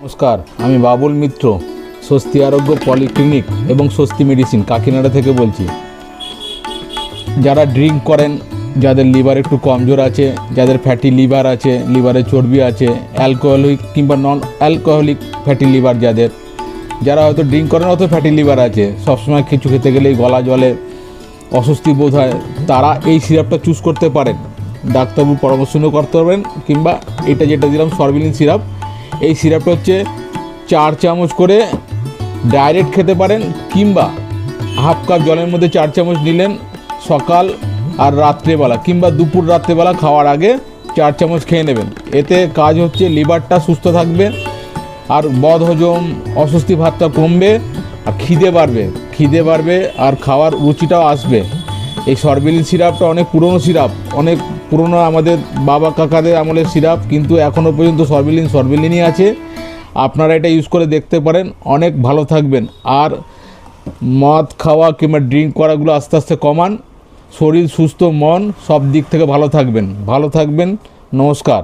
নমস্কার, আমি বাবুল মিত্র, স্বস্তি আরোগ্য পলিক্লিনিক এবং স্বস্তি মেডিসিন কাকিনাড়া থেকে বলছি। যারা ড্রিঙ্ক করেন, যাদের লিভার একটু কমজোর আছে, যাদের ফ্যাটি লিভার আছে, লিভারে চর্বি আছে, অ্যালকোহলিক কিংবা নন অ্যালকোহলিক ফ্যাটি লিভার, যারা হয়তো ড্রিঙ্ক করেন অত ফ্যাটি লিভার আছে, সবসময় কিছু খেতে গেলেই গলা জলে অস্বস্তি বোধ হয়, তারা এই সিরাপটা চুজ করতে পারেন। ডাক্তারবাবুর পরামর্শ নিয়ে করতে পারবেন। কিংবা এটা যেটা দিলাম সরবিলিন সিরাপ, এই সিরাপটা হচ্ছে 4 চামচ করে ডাইরেক্ট খেতে পারেন, কিংবা হাফ কাপ জলের মধ্যে 4 চামচ নিলেন সকাল আর রাত্রেবেলা, কিংবা দুপুর রাত্রেবেলা খাওয়ার আগে 4 চামচ খেয়ে নেবেন। এতে কাজ হচ্ছে লিভারটা সুস্থ থাকবে, আর বদহজম অস্বস্তি ভাবটা কমবে, আর খিদে বাড়বে, আর খাওয়ার রুচিটাও আসবে। এই সরবিলিন সিরাপটা অনেক পুরনো সিরাপ, অনেক পুরনো, আমাদের বাবা কাকাদের আমলের সিরাপ, কিন্তু এখনও পর্যন্ত সরবিলিনই আছে। আপনারা এটা ইউজ করে দেখতে পারেন, অনেক ভালো থাকবেন। আর মদ খাওয়া কিংবা ড্রিঙ্ক করাগুলো আস্তে আস্তে কমান। শরীর সুস্থ, মন সব দিক থেকে ভালো থাকবেন। নমস্কার।